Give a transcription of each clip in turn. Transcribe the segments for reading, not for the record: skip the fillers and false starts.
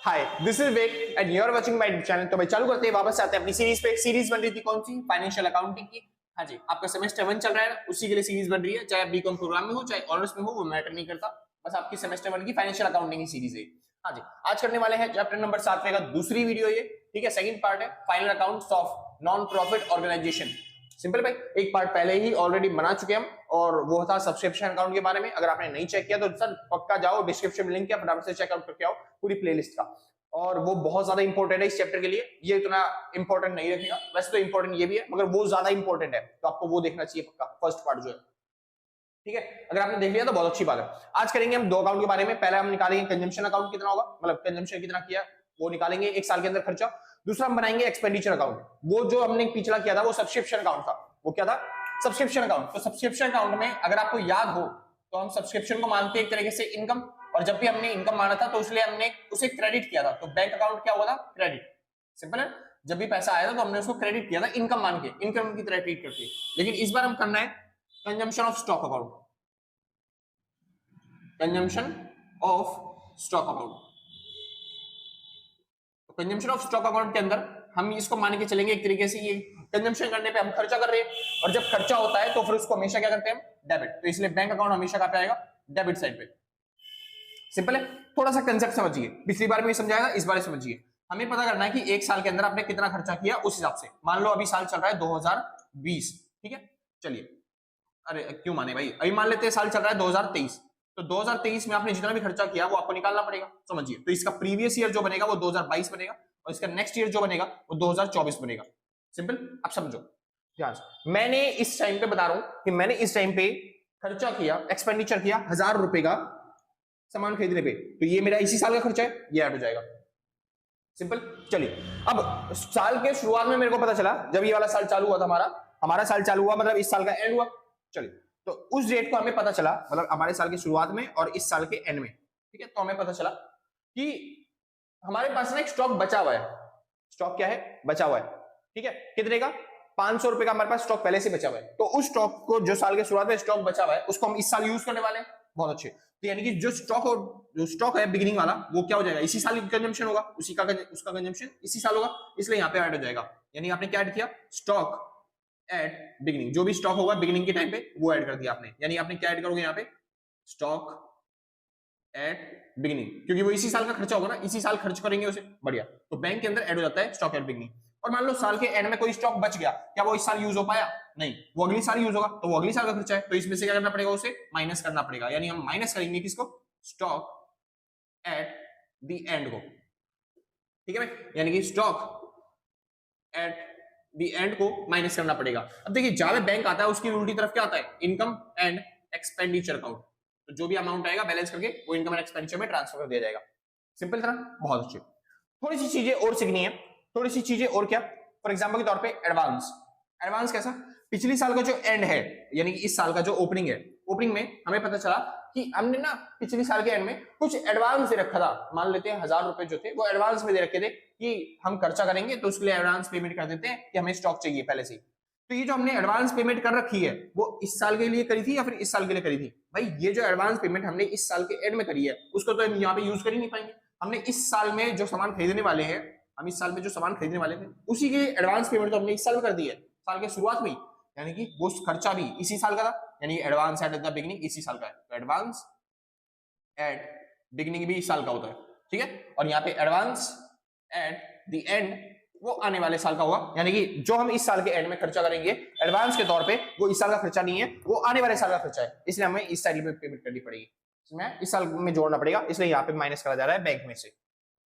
Hi, this is Vivek and you are watching my channel. तो भाई चालू करते हैं, वापस आते हैं अपनी सीरीज पे। सीरीज बन रही थी कौन सी? फाइनेंशियल अकाउंटिंग की। हाँ जी, आपका सेमेस्टर 1 चल रहा है ना, उसी के लिए सीरीज बन रही है। चाहे आप बीकॉम प्रोग्राम में हो चाहे ऑनर्स में हो, वो मैटर नहीं करता, बस आपकी सेमेस्टर 1 की फाइनेंशियल अकाउंटिंग की सीरीज है। हाँ जी, आज करने वाले हैं चैप्टर नंबर 7 का दूसरी वीडियो ये, ठीक है। सेकंड पार्ट है final accounts of non profit organisation. Simple भाई, एक पार्ट पहले ही ऑलरेडी बना चुके हम और वो था सब्सक्रिप्शन अकाउंट के बारे में। अगर आपने नहीं चेक किया तो सर पक्का जाओ, डिस्क्रिप्शन में लिंक है, फटाफट से चेकआउट करके आओ पूरी प्लेलिस्ट का। और वो बहुत ज्यादा इंपॉर्टेंट है इस चैप्टर के लिए। ये इतना इंपॉर्टेंट नहीं रखेगा, वैसे तो इंपॉर्टेंट ये भी है मगर वो ज्यादा इंपॉर्टेंट है, तो आपको वो देखना चाहिए पक्का, फर्स्ट पार्ट जो है, ठीक है। अगर आपने देख लिया तो बहुत अच्छी बात है। आज करेंगे हम दो अकाउंट के बारे में। पहले हम निकालेंगे कंजम्पशन अकाउंट कितना होगा, मतलब कंजम्पशन कितना किया वो निकालेंगे एक साल के अंदर खर्चा। दूसरा हम बनाएंगे एक्सपेंडिचर अकाउंट। वो जो हमने पिछला किया था वो सब्सक्रिप्शन अकाउंट था। वो क्या था? Subscription account. तो सब्सक्रिप्शन अकाउंट में अगर आपको याद हो तो हम सब्सक्रिप्शन को मानते हैं एक तरीके से इनकम, और जब भी हमने इनकम माना था तो इसलिए हमने उसे क्रेडिट किया था। तो बैंक अकाउंट क्या हुआ था? क्रेडिट। सिंपल है, जब भी पैसा आया था तो हमने उसको क्रेडिट किया था इनकम मान के, इनकम की तरह ट्रीट करके। लेकिन इस बार हम करना है consumption of stock account. Consumption of stock account. तो कंजम्पशन ऑफ स्टॉक अकाउंट के अंदर हम इसको मान के चलेंगे एक तरीके से, ये कंजम्पशन करने पे हम खर्चा कर रहे हैं, और जब खर्चा होता है तो फिर उसको हमेशा क्या करते हैं? डेबिट। तो इसलिए बैंक अकाउंट हमेशा कहां पे आएगा? डेबिट साइड पे। सिंपल है, थोड़ा सा कंसेप्ट समझिए। पिछली बार भी समझाया, इस बार समझिए। हमें पता करना है कि एक साल के अंदर आपने कितना खर्चा किया, उस हिसाब से। मान लो अभी साल चल रहा है 2020, ठीक है। चलिए, अरे क्यों माने भाई, अभी मान लेते हैं साल चल रहा है 2023। तो 2023 में आपने जितना भी खर्चा किया वो आपको निकालना पड़ेगा, समझिए। तो इसका प्रीवियस ईयर जो बनेगा वो 2022 बनेगा, और इसका नेक्स्ट ईयर जो बनेगा वो 2024 बनेगा। सिंपल, अब समझो ध्यान से। मैंने इस टाइम पे बता रहा हूं कि मैंने इस टाइम पे खर्चा किया, एक्सपेंडिचर किया 1000 रुपए का सामान खरीदने पे, तो ये मेरा इसी साल का खर्चा है, ये ऐड हो जाएगा। सिंपल। चलिए, अब साल के शुरुआत में मेरे को पता चला, जब ये वाला साल चालू हुआ था हमारा साल चालू हुआ, मतलब इस साल का एंड हुआ। चलिए, तो उस डेट को हमें पता चला, मतलब हमारे साल की शुरुआत में और इस साल के एंड में, ठीक है। तो हमें पता चला कि हमारे पास ना एक स्टॉक बचा हुआ है। स्टॉक क्या है? बचा हुआ है, ठीक है। कितने का? 500 रुपए का हमारे पास स्टॉक पहले से बचा हुआ है। तो उस स्टॉक को, जो साल के शुरुआत में स्टॉक बचा हुआ है, उसको हम इस साल यूज करने वाले हैं। बहुत अच्छे। तो यानी कि जो स्टॉक है बिगिनिंग वाला, वो क्या हो जाएगा? इसी साल कंजम्पशन होगा, उसका कंजम्पशन इसी साल होगा, इसलिए यहाँ पे ऐड हो जाएगा। यानी आपने क्या ऐड किया? Stock at beginning. जो भी स्टॉक होगा बिगिनिंग के टाइम पे वो ऐड कर दिया आपने। यानी आपने क्या ऐड करोगे यहाँ पे? स्टॉक एट बिगिनिंग, क्योंकि वो इसी साल का खर्चा होगा ना, इसी साल खर्च करेंगे उसे। बढ़िया। तो बैंक के अंदर ऐड हो जाता है स्टॉक एट बिगिनिंग। और मान लो साल के एंड में कोई स्टॉक बच गया, क्या वो इस साल यूज हो पाया? नहीं, वो अगली साल यूज होगा, तो वो अगली साल का खर्चा है, तो इसमें से क्या करना पड़ेगा? उसे माइनस करना पड़ेगा। यानी हम माइनस करेंगे किसको? स्टॉक एट द एंड को, ठीक है भाई। यानी कि स्टॉक एट द एंड को माइनस करना पड़ेगा। अब देखिए, जहां पे बैंक आता है उसकी उल्टी तरफ क्या आता है? Income and expenditure account. तो जो भी अमाउंट आएगा बैलेंस करके वो इनकम एंड एक्सपेंडिचर में ट्रांसफर कर दिया जाएगा। सिंपल था, बहुत अच्छे। थोड़ी सी चीजें और सीखनी है, थोड़ी सी चीजें और। क्या? फॉर एग्जांपल के तौर पे एडवांस। एडवांस कैसा? पिछली साल का जो एंड है, यानी कि इस साल का जो ओपनिंग है, ओपनिंग में हमें पता चला कि हमने ना पिछली साल के एंड में कुछ एडवांस दे रखा था। मान लेते हैं 1000 रुपए जो थे वो एडवांस में दे रखे थे कि हम खर्चा करेंगे, तो उसके लिए एडवांस पेमेंट कर देते हैं कि हमें स्टॉक चाहिए पहले से। तो ये जो हमने एडवांस पेमेंट कर रखी है वो इस साल के लिए करी थी या फिर इस साल के लिए करी थी? भाई ये जो एडवांस पेमेंट हमने इस साल के एंड में करी है उसको तो हम यहाँ पे यूज कर ही नहीं पाएंगे। हमने इस साल में जो सामान खरीदने वाले हैं, हम इस साल में जो सामान खरीदने वाले थे उसी की एडवांस पेमेंट तो हमने इस साल में कर दी है, साल के शुरुआत में। यानी कि वो खर्चा भी इसी साल का था, यानी एडवांस एट द बिगिनिंग इसी साल का है। तो एडवांस एट बिगिनिंग भी इस साल का होता है, ठीक है। और यहाँ पे एडवांस एट द एंड वो आने वाले साल का होगा। यानी कि जो हम इस साल के एंड में खर्चा करेंगे एडवांस के तौर पे, वो इस साल का खर्चा नहीं है, वो आने वाले साल का खर्चा है, इसलिए हमें इस साइड में पेमेंट करनी पड़ेगी, इसमें इस साल में जोड़ना पड़ेगा, इसलिए यहाँ पे माइनस करा जा रहा है बैंक में से,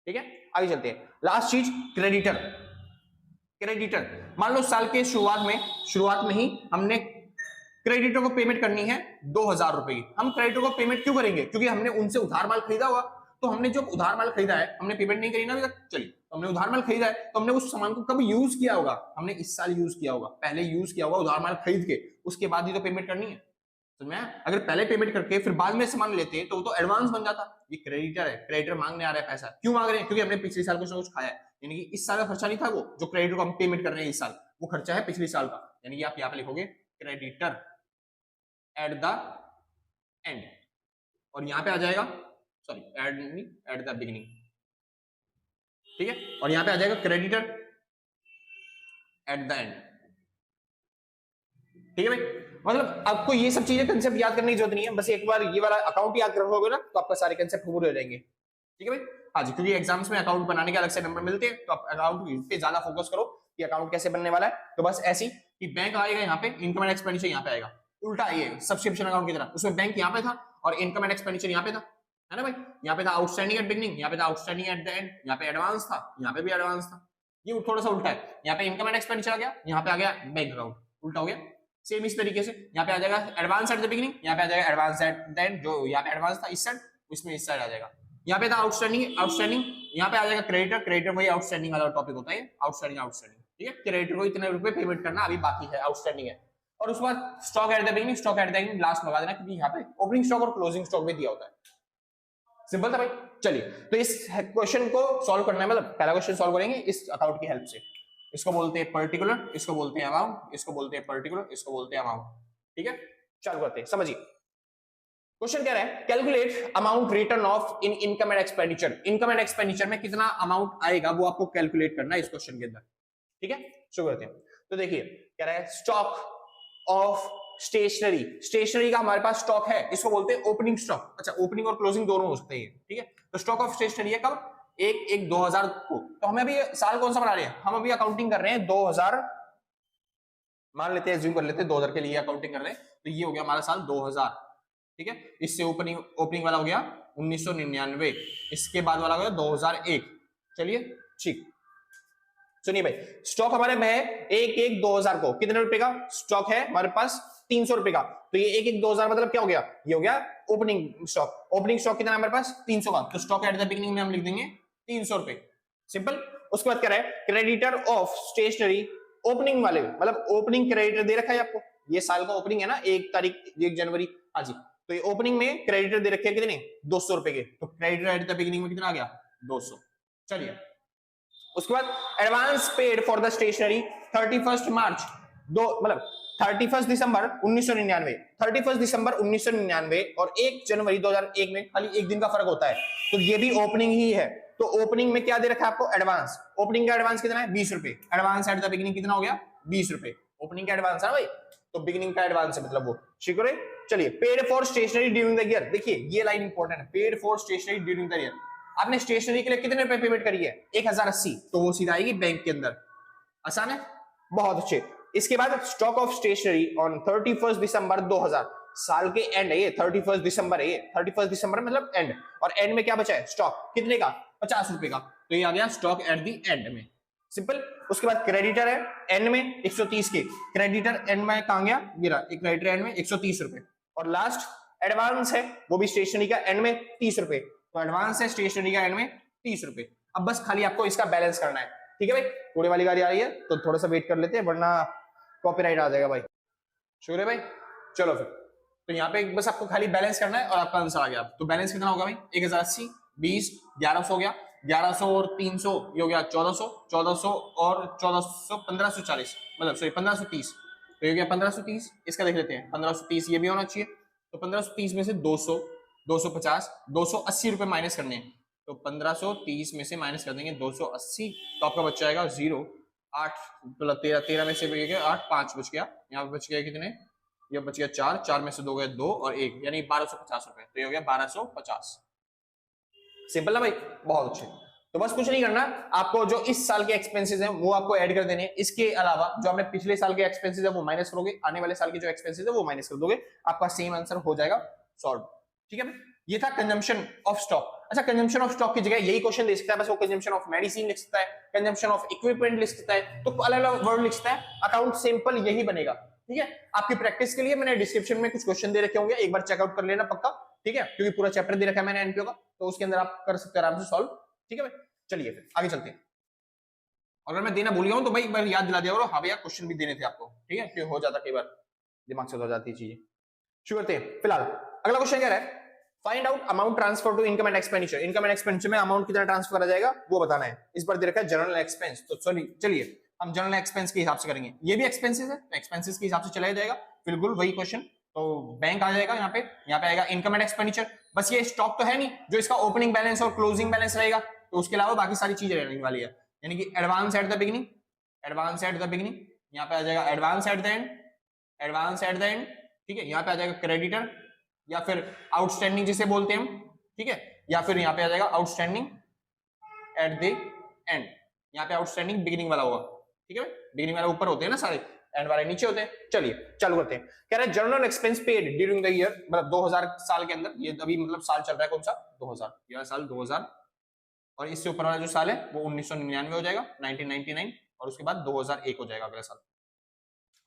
ठीक है। आगे चलते हैं। लास्ट चीज, क्रेडिटर। क्रेडिटर, मान लो साल के शुरुआत में ही हमने क्रेडिटर को पेमेंट करनी है 2000 रुपए की। हम क्रेडिटर को पेमेंट क्यों करेंगे? क्योंकि हमने उनसे उधार माल खरीदा हुआ। तो हमने जो उधार माल खरीदा है हमने पेमेंट नहीं करी ना अभी तक। चलिए, तो हमने उधार माल खरीदा है तो हमने उस सामान को कब यूज किया होगा? हमने इस साल यूज किया होगा, पहले यूज किया होगा उधार माल खरीद के, उसके बाद ही तो पेमेंट करनी है। समझ में आया? अगर पहले पेमेंट करके फिर बाद में सामान लेते तो वो तो एडवांस बन जाता। ये क्रेडिटर है, क्रेडिटर मांगने आ रहा है पैसा। क्यों मांग रहे हैं? क्योंकि हमने पिछले साल कुछ ना कुछ खाया है। यानी कि इस साल का खर्चा नहीं था वो, जो क्रेडिटर को हम पेमेंट कर रहे हैं इस साल, वो खर्चा है पिछले साल का। यानी कि आप यहाँ पे लिखोगे क्रेडिटर एट द एंड, और यहां पे आ जाएगा, सॉरी एट नहीं, एट द बिगिनिंग। ठीक है, और यहाँ पे आ जाएगा क्रेडिटर एट द एंड। ठीक है भाई, मतलब आपको ये सब चीजें कंसेप्ट याद करने की जरूरत नहीं है, बस एक बार ये वाला अकाउंट याद रखोगे ना तो आपका सारे कंसेप्ट पूरे हो जाएंगे। ठीक है भाई, हाँ जी, क्योंकि एग्जाम्स में अकाउंट बनाने के अलग से नंबर मिलते हैं, तो आप अकाउंट पे ज्यादा फोकस करो कि अकाउंट कैसे बनने वाला है। तो बस ऐसी कि बैंक आएगा यहाँ पे, इनकम एंड एक्सपेंडिचर यहाँ पे आएगा, उल्टा ये सब्सक्रिप्शन अकाउंट की तरह, उसमें बैंक यहाँ पे था और इनकम एंड एक्सपेंडिचर यहाँ पे था, है ना भाई। यहाँ पे था आउटस्टैंडिंग एट बिगनिंग, यहाँ पे था आउटस्टैंडिंग एट द एंड, यहाँ पे एडवांस था, यहाँ पे भी एडवांस था। ये थोड़ा सा उल्टा है, यहाँ पे इनकम एंड एक्सपेंडिचर आ गया, यहाँ पे आ गया बैंक अकाउंट, उल्टा हो गया। सेम इस तरीके से यहाँ पे आ जाएगा एडवांस एट द बिगिनिंग, यहाँ पे आ जाएगा एडवांस एट द एंड, जो यहाँ पे एडवांस था इस साइड, इसमें इस साइड आ जाएगा। यहाँ पे था आउटस्टैंडिंग, यहाँ पे आ जाएगा क्रेडिटर वही आउटस्टैंडिंग वाला टॉपिक होता है, आउटस्टैंडिंग। ठीक है, क्रेडिटर को इतने रुपए पेमेंट करना अभी बाकी है, आउटस्टैंडिंग है। और उसके बाद stock at the beginning, stock at the end last लगा देना, क्योंकि यहाँ पे ओपनिंग स्टॉक और क्लोजिंग स्टॉक भी दिया होता है। सिंपल था भाई। चलिए, तो इस क्वेश्चन को सॉल्व करना है, मतलब पहला क्वेश्चन सॉल्व करेंगे इस अकाउंट की हेल्प से। इसको बोलते हैं पर्टिकुलर, इसको बोलते हैं अमाउंट, इसको बोलते हैं पर्टिकुलर, इसको बोलते हैं अमाउंट। ठीक है, चालू करते हैं, समझिए। क्वेश्चन कह रहा है calculate amount return of in income and expenditure. Income and expenditure में कितना अमाउंट आएगा वो आपको कैलकुलेट करना है इस क्वेश्चन के अंदर। ठीक है, शुरू करते हैं। तो देखिए कह रहा है स्टॉक ऑफ स्टेशनरी, स्टेशनरी का हमारे पास स्टॉक है, इसको बोलते हैं ओपनिंग स्टॉक। अच्छा, ओपनिंग और क्लोजिंग दोनों हो सकते हैं। ठीक है, तो स्टॉक ऑफ स्टेशनरी है कब, 1/1/2000 को। तो हमें अभी साल कौन सा बना रहे हैं, हम अभी अकाउंटिंग कर रहे हैं 2000, मान लेते हैं, एज्यूम कर लेते हैं 2000 के लिए अकाउंटिंग कर रहे हैं, तो ये हो गया हमारा साल 2000। ठीक है, इससे ओपनिंग वाला हो गया 1999, इसके बाद वाला हो गया 2001। चलिए ठीक, सुनिए भाई, स्टॉक हमारे में है 1/1/2000 को, कितने रुपए का स्टॉक है हमारे पास, 300 रुपए का। तो ये 1/1/2000 मतलब क्या हो गया, ये हो गया ओपनिंग स्टॉक। ओपनिंग स्टॉक कितना है हमारे पास, 300 का, तो स्टॉक एट द बिगिनिंग में हम लिख देंगे 300 रुपए, सिंपल। उसके बाद क्या है क्रेडिटर ऑफ स्टेशनरी, ओपनिंग वाले मतलब ओपनिंग क्रेडिटर दे रखा है आपको, ये साल का ओपनिंग है ना, 1 तारीख 1 जनवरी, हाँ जी। तो ये ओपनिंग में क्रेडिटर दे रखे हैं कितने, 200 रुपए के, तो क्रेडिटर एट द बिगिनिंग में कितना आ गया, 200। चलिए, उसके बाद advance paid for the stationery 31 March, दो मतलब 31 दिसंबर 1999, 31 दिसंबर 1999 और 1 जनवरी 2001 में खाली एक दिन का फर्क होता है, तो ये भी ओपनिंग ही है। तो ओपनिंग में क्या दे रखा है आपको, एडवांस। ओपनिंग का एडवांस कितना है, 20 रुपए। एडवांस एट द बिगिनिंग कितना हो गया, 20 रुपए। ओपनिंग का एडवांस है भाई, तो बिगिनिंग का एडवांस है मतलब वो, ठीक है। चलिए, paid for stationery during the year, देखिए ये लाइन इंपॉर्टेंट है, paid for stationery during the year. आपने स्टेशनरी के लिए कितने रुपए पेमेंट करी है, 1080, तो वो सीधा आएगी बैंक के अंदर। आसान है, बहुत अच्छे। इसके बाद स्टॉक ऑफ स्टेशनरी ऑन 31 दिसंबर 2000, साल के एंड है ये, 31 दिसंबर है ये, 31 दिसंबर मतलब एंड, और एंड में क्या बचा है स्टॉक, कितने का, 50 रुपए का, तो ये आ गया स्टॉक एट दी एंड में, सिंपल। उसके बाद क्रेडिटर है एंड में 130 के, क्रेडिटर एंड में कहां गया, ये रहा, एक क्रेडिटर एंड में 130 रुपए। और लास्ट एडवांस है, वो भी स्टेशनरी का एंड में 30 रुपए, तो एडवांस है स्टेशनरी का एंड में 30 रुपए। अब बस खाली आपको इसका बैलेंस करना है, ठीक है भाई। पूरे वाली गाड़ी आ रही है तो थोड़ा सा वेट कर लेते हैं, वरना कॉपीराइट आ जाएगा भाई। शुक्र है भाई, चलो फिर। तो यहाँ पे बस आपको खाली बैलेंस करना है और आपका आंसर आ गया। तो बैलेंस कितना होगा भाई, 1080, 20, 1100 हो गया, 1100 और 300 ये हो गया 1400, 1400 और 1400 1540, मतलब सॉरी 1530, तो ये हो गया 1530। इसका देख लेते हैं, 1530 ये भी होना चाहिए, तो 1530 में से 200, 250, 280 रुपए माइनस करने हैं, तो 1530 में से माइनस कर देंगे 280, तो आपका बच जाएगा 0, 8 मतलब 13 में से 8, 5 बच गया, यहाँ पे बच गया कितने, ये बच गया 4, 4 में से 2 गए 2 और 1, यानी 1250 रुपए, तो ये हो गया 1250। सिंपल ना भाई, बहुत अच्छे। तो बस कुछ नहीं करना, आपको जो इस साल के एक्सपेंसेस हैं वो आपको ऐड कर देने हैं, इसके अलावा जो आपने पिछले साल के एक्सपेंसेस है वो माइनस करोगे, आने वाले साल के जो एक्सपेंसेस है वो माइनस कर दोगे, आपका सेम आंसर हो जाएगा सॉल्व, ठीक है। ये था कंजम्पशन ऑफ स्टॉक। अच्छा, कंजम्पशन ऑफ स्टॉक की जगह यही क्वेश्चन दे सकता है, बस वो कंजम्पशन ऑफ मेडिसिन लिख सकता है, कंजम्पशन ऑफ इक्विपमेंट लिख सकता है, तो अलग अलग वर्ड लिख सकता है, अकाउंट सिंपल यही बनेगा, ठीक है। आपकी प्रैक्टिस के लिए मैंने डिस्क्रिप्शन में कुछ क्वेश्चन दे रखे होंगे, एक बार चेकआउट कर लेना पक्का, ठीक है, क्योंकि पूरा चैप्टर दे रखा है मैंने एनपीओ का, तो उसके अंदर आप कर सकते हैं आराम से सॉल्व, ठीक है भाई। चलिए फिर आगे चलते हैं। अगर मैं देना भूल गया हूं तो भाई एक बार याद दिला दिया करो, हाँ भैया क्वेश्चन भी देने थे आपको, ठीक है, क्यों हो जाता कई बार दिमाग से हो जाती है चीजें। शुरू करते हैं। फिलहाल अगला क्वेश्चन क्या है, find out amount transfer to income and expenditure. Income and expenditure में अमाउंट कितना ट्रांसफर करा जाएगा वो बताना है। इस बार दे रखा है जनरल एक्सपेंस, तो चलिए हम जनरल एक्सपेंस के हिसाब से करेंगे, ये भी एक्सपेंसेस है तो एक्सपेंसेस के हिसाब से चलाया जाएगा, बिल्कुल वही क्वेश्चन। तो बैंक आ जाएगा यहाँ पे आएगा इनकम एंड एक्सपेंडिचर, बस ये स्टॉक तो है नहीं जो इसका ओपनिंग बैलेंस और क्लोजिंग बैलेंस रहेगा, तो उसके अलावा बाकी सारी चीजें रहने वाली है, यानी कि advance at the beginning, advance at the beginning, यहाँ पे आ जाएगा advance at the end, advance at the end, ठीक है, यहाँ पे आ जाएगा क्रेडिटर या फिर आउटस्टैंडिंग जिसे बोलते हैं हम, ठीक है, या फिर यहाँ पे आ जाएगा आउटस्टैंडिंग एट द एंड, यहाँ पे आउटस्टैंडिंग बिगिनिंग वाला होगा, ठीक है, बिगिनिंग वाला ऊपर होते हैं ना सारे, एंड वाले नीचे होते हैं। चलिए चालू करते हैं। कह रहे हैं general expense paid during the year, मतलब 2000 साल के अंदर, ये अभी मतलब साल चल रहा है कौन सा, 2000, यह साल 2000, और इससे ऊपर वाला जो साल है वो 1999 हो जाएगा, 1999, और उसके बाद 2001 हो जाएगा अगला साल।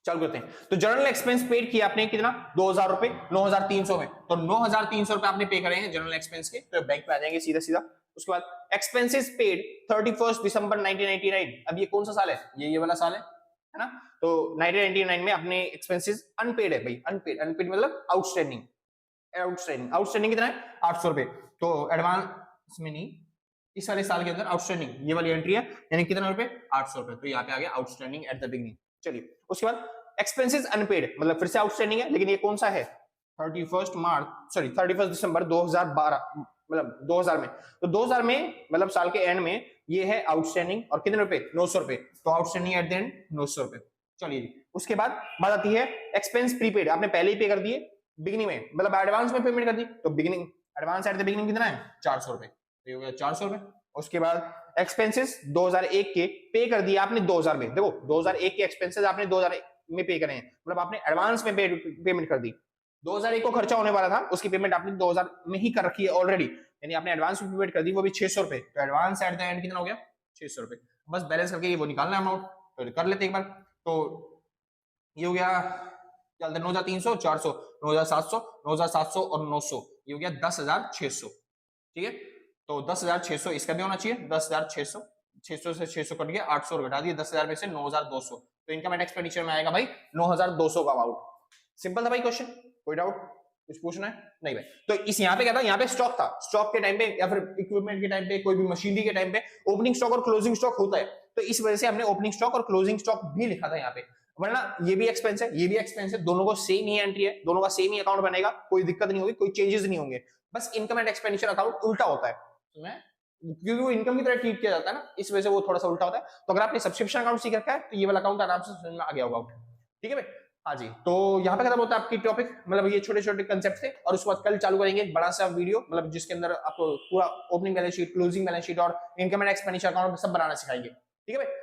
चालू करते हैं। तो जनरल एक्सपेंस पेड किया आपने कितना, 2000 रुपए, 9300 में, तो 9300 रुपए आपने पे करे हैं जनरल एक्सपेंस के, तो बैंक में आ जाएंगे सीधा सीधा। उसके बाद एक्सपेंसेस पेड 31 दिसंबर 1999, अब ये कौन सा साल है, ये वाला साल है ना, तो 1999 में अपने एक्सपेंसेस अनपेड है भाई, अनपेड, अनपेड मतलब आउटस्टैंडिंग, आउटस्टैंडिंग, आउटस्टैंडिंग कितना है 800 रुपए, तो एडवांस में नहीं, इस वाले साल के अंदर आउटस्टैंडिंग ये वाली एंट्री है, यानी कितना रुपए 800 रुपए, तो यहाँ पे आ गया आउटस्टैंडिंग एट द बिगिनिंग। चलिए उसके बाद एक्सपेंसेस अनपेड, मतलब फिर से आउटस्टैंडिंग है, लेकिन ये कौन सा है 31 दिसंबर 2012, मतलब 2000 में, तो 2000 में मतलब साल के एंड में ये है आउटस्टैंडिंग, और कितने रुपए 900 रुपए, तो आउटस्टैंडिंग एट द एंड 900 रुपए। चलिए उसके बाद बात आती है एक्सपेंस प्रीपेड, आपने पहले ही पे कर दिए बिगिनिंग में, मतलब एडवांस में पेमेंट कर दी, तो beginning advance at the beginning कितना है 400 रुपए, तो ये हो गया 400 रुपए। उसके बाद एक्सपेंसेस 2001 के पे कर दिए आपने 2000 में, देखो 2001 के एक्सपेंसेस आपने 2000 में पे करे हैं, मतलब आपने एडवांस में पेमेंट कर दी, 2001 को खर्चा होने वाला था उसकी पेमेंट आपने 2000 में ही कर रखी है ऑलरेडी, यानी आपने एडवांस में पेमेंट कर दी, वो भी 600 रुपए, तो एडवांस एट द एंड कितना हो गया 600 रुपए। बस बैलेंस करके ये वो निकालना है अमाउंट, तो कर लेते एक बार, तो ये हो गया 9300, 400, 9700, 9700 और 900, ये हो गया 10,600, ठीक है, तो 10,600 इसका भी होना चाहिए, 10,600, 600 से 600 कट गया, 800 घटा दिए, 10,000 में से 9,200, तो इनकम एंड एक्सपेंडिचर में आएगा भाई 9,200 का अमाउंट। सिंपल था भाई क्वेश्चन, कोई डाउट, कुछ पूछना है नहीं भाई। तो इस यहाँ पे क्या था, यहाँ पे स्टॉक था, स्टॉक के टाइम पे या फिर इक्विपमेंट के टाइम पे, कोई भी मशीनरी के टाइम पे ओपनिंग स्टॉक और क्लोजिंग स्टॉक होता है, तो इस वजह से हमने ओपनिंग स्टॉक और क्लोजिंग स्टॉक भी लिखा था यहाँ पे, वरना ये भी एक्सपेंस है, ये भी एक्सपेंस है, दोनों को सेम ही एंट्री है, दोनों का सेम ही अकाउंट बनेगा, कोई दिक्कत नहीं होगी, कोई चेंजेस नहीं होंगे, बस इनकम एंड एक्सपेंडिचर अकाउंट उल्टा होता है, क्योंकि वो इनकम की तरह ट्रीट किया जाता है ना, इस वजह से वो थोड़ा सा उल्टा होता है। तो अगर आपने सब्सक्रिप्शन अकाउंट सीख रखा है तो ये वाला अकाउंट आराम से समझ में आ गया होगा, ठीक है भाई। हाँ जी, तो यहाँ पे खत्म होता है आपकी टॉपिक, मतलब ये छोटे छोटे कंसेप्ट थे, और उसके बाद कल चालू करेंगे एक बड़ा सा वीडियो, मतलब जिसके अंदर आपको पूरा opening balance sheet, closing balance sheet और इनकम एंड एक्सपेंडिचर अकाउंट सब बनाना सिखाएंगे, ठीक है भाई।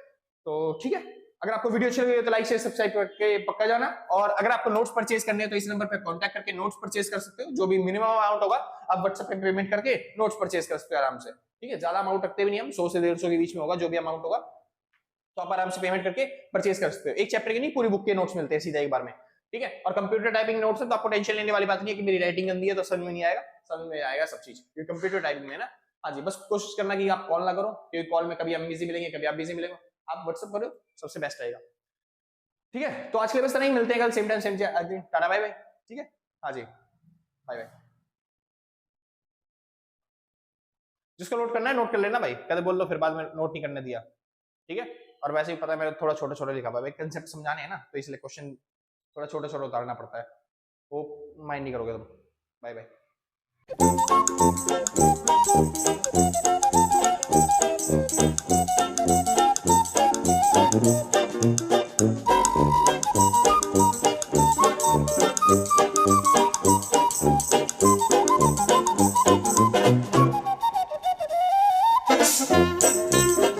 तो ठीक है, अगर आपको वीडियो अच्छी लगी तो लाइक शेयर सब्सक्राइब करके पक्का जाना, और अगर आपको नोट्स परचेज करने हैं तो इस नंबर पे कांटेक्ट करके नोट्स परचेज कर सकते हो, जो भी मिनिमम अमाउंट होगा आप व्हाट्सएप पे पेमेंट करके नोट्स परचेज कर सकते हो आराम से, ठीक है, ज्यादा अमाउंट रखते भी नहीं हम, 100 से 150 के बीच में होगा जो भी अमाउंट होगा, तो आप आराम से पेमेंट करके परचेज कर सकते हो। एक चैप्टर के नहीं, पूरी बुक के नोट्स मिलते हैं सीधा एक बार में, ठीक है। और कंप्यूटर टाइपिंग नोट्स है तो आपको टेंशन लेने वाली बात नहीं है कि मेरी राइटिंग गंदी है तो समझ में नहीं आएगा, समझ में आएगा सब चीज, क्योंकि कंप्यूटर टाइपिंग में है ना। हाँ जी, बस कोशिश करना कि आप कॉल ना करो, क्योंकि कॉल में कभी हम बिजी मिलेंगे, कभी आप बिजी मिलेंगे, आप व्हाट्सएप करो, सबसे बेस्ट रहेगा, ठीक है। तो आज के लिए बस नहीं, मिलते हैं कल same time same tata bye bye, ठीक है। हाँ जी, बाय बाय। जिसको नोट करना है नोट कर लेना भाई, कहते बोल लो फिर बाद में नोट नहीं करने दिया, ठीक है। और वैसे भी पता है मेरा थोड़ा छोटा छोटा लिखा हुआ है, कंसेप्ट समझाने हैं ना, तो इसलिए क्वेश्चन थोड़ा छोटा छोटा उतारना पड़ता है, वो माइंड नहीं करोगे तुम। Bye bye.